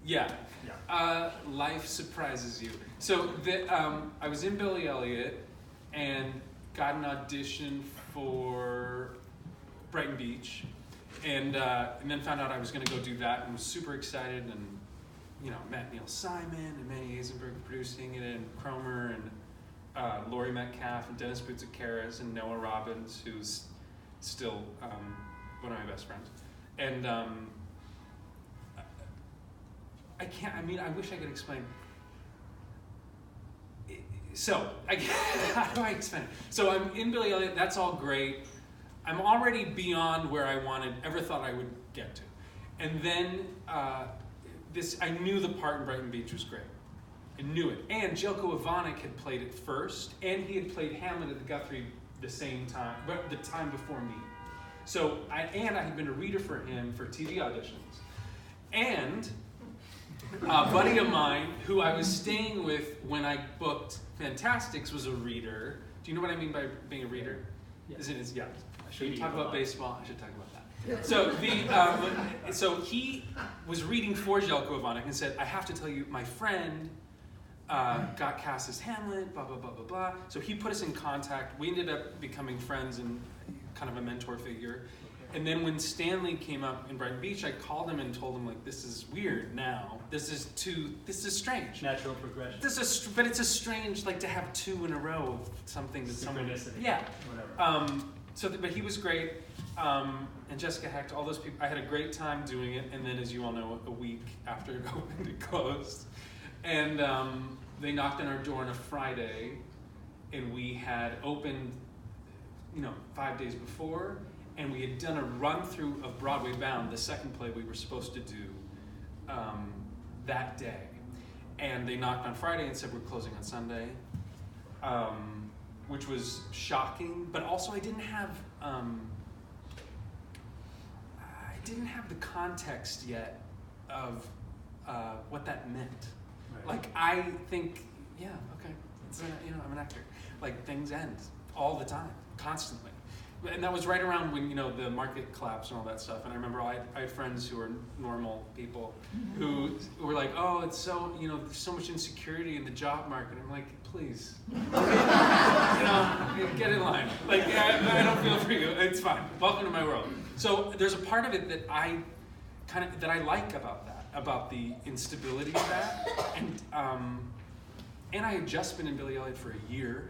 Yeah. Life surprises you. So I was in Billy Elliot and got an audition for Brighton Beach, and then found out I was going to go do that, and was super excited, and met Neil Simon and Manny Azenberg producing it, and Cromer and Laurie Metcalf and Dennis Boutsikaris and Noah Robbins, who's still one of my best friends, and I wish I could explain. So, how do I explain it? So I'm in Billy Elliot, that's all great. I'm already beyond where I ever thought I would get to. And then I knew the part in Brighton Beach was great. I knew it. And Jelko Ivanek had played it first, and he had played Hamlet at the Guthrie the same time, but the time before me. So, I had been a reader for him for TV auditions. And a buddy of mine who I was staying with when I booked Fantastics was a reader. Do you know what I mean by being a reader? Yeah. Yeah. I should talk about baseball. I should talk about that. So so he was reading for Jelko Ivanek and said, "I have to tell you, my friend got cast as Hamlet. Blah blah blah blah blah." So he put us in contact. We ended up becoming friends and kind of a mentor figure. And then when Stanley came up in Brighton Beach, I called him and told him, like, this is weird now. This is strange. Natural progression. But it's a strange, like, to have two in a row of something that someone... Yeah. Whatever. But he was great. And Jessica Hecht, all those people, I had a great time doing it. And then, as you all know, a week after it opened, it closed. And they knocked on our door on a Friday, and we had opened, 5 days before. And we had done a run-through of Broadway Bound, the second play we were supposed to do that day. And they knocked on Friday and said, we're closing on Sunday, which was shocking. But also I didn't have the context yet of what that meant. Right. Like, I think, yeah, okay, I'm an actor. Like, things end all the time, constantly. And that was right around when, the market collapsed and all that stuff. And I remember I had friends who were normal people who were like, oh, it's so, there's so much insecurity in the job market. I'm like, please, get in line. Like, I don't feel for you. It's fine. Welcome to my world. So there's a part of it that I like about the instability of that. And I had just been in Billy Elliot for a year.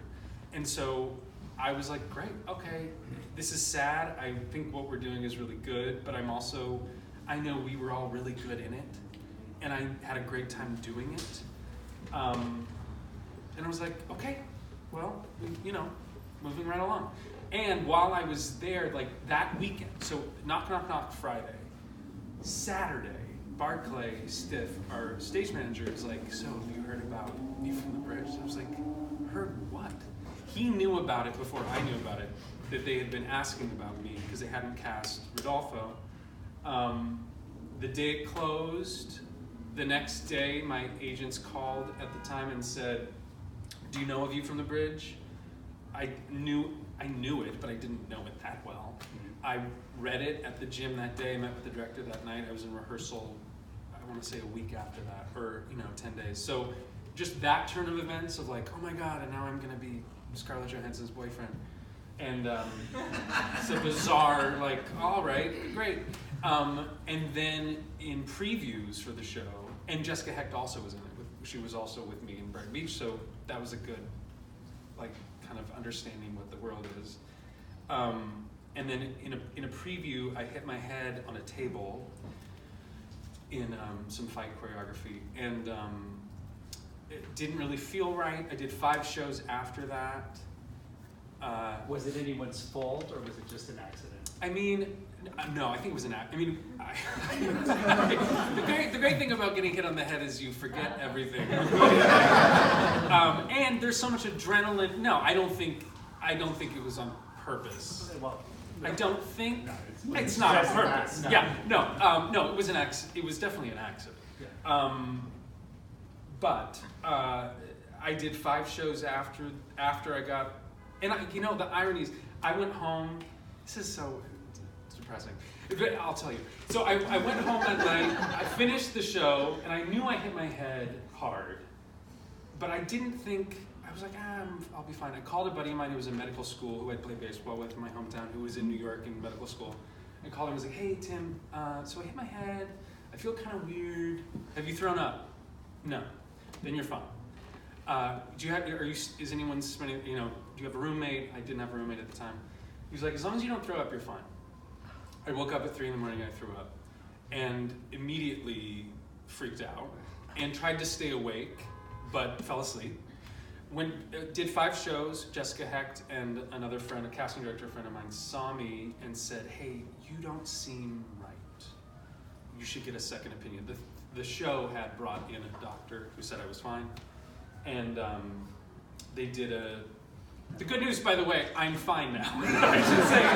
And so I was like, great, okay, this is sad. I think what we're doing is really good, but I know we were all really good in it, and I had a great time doing it. And I was like, okay, well, moving right along. And while I was there, like that weekend, so knock, knock, knock Friday, Saturday, Barclay Stiff, our stage manager, is like, so have you heard about Me from the Bridge? I was like, heard what? He knew about it before I knew about it, that they had been asking about me because they hadn't cast Rodolfo. The day it closed, the next day my agents called at the time and said, do you know A View from the Bridge? I knew it, but I didn't know it that well. Mm-hmm. I read it at the gym that day, met with the director that night. I was in rehearsal, I want to say a week after that, or 10 days. So just that turn of events of like, oh my God, and now I'm going to be Scarlett Johansson's boyfriend. And it's a bizarre, like, all right, great. And then in previews for the show, and Jessica Hecht also was in it. She was also with me in Brighton Beach, so that was a good, like, kind of understanding what the world is. And then in a preview, I hit my head on a table in some fight choreography, and it didn't really feel right. I did 5 shows after that. Was it anyone's fault, or was it just an accident? I mean, no, I think it was an accident. I mean, the great thing about getting hit on the head is you forget everything. And there's so much adrenaline. No, I don't think it was on purpose. Well, I don't think it's not on purpose. No. Yeah, no, it was an accident. It was definitely an accident. Yeah. But I did 5 shows after I got, and the irony is, I went home. This is so depressing. I'll tell you. So I went home that night, I finished the show, and I knew I hit my head hard. But I didn't think, I was like, I'll be fine. I called a buddy of mine who was in medical school, who I'd played baseball with in my hometown, who was in New York in medical school. I called him and was like, hey, Tim, so I hit my head. I feel kind of weird. Have you thrown up? No. Then you're fine. Is anyone spending, do you have a roommate? I didn't have a roommate at the time. He was like, as long as you don't throw up, you're fine. I woke up at 3 a.m, I threw up, and immediately freaked out, and tried to stay awake, but fell asleep. Did 5 shows, Jessica Hecht and another friend, a casting director friend of mine, saw me and said, hey, you don't seem right. You should get a second opinion. The show had brought in a doctor who said I was fine, and they did the good news, by the way, I'm fine now. I should say.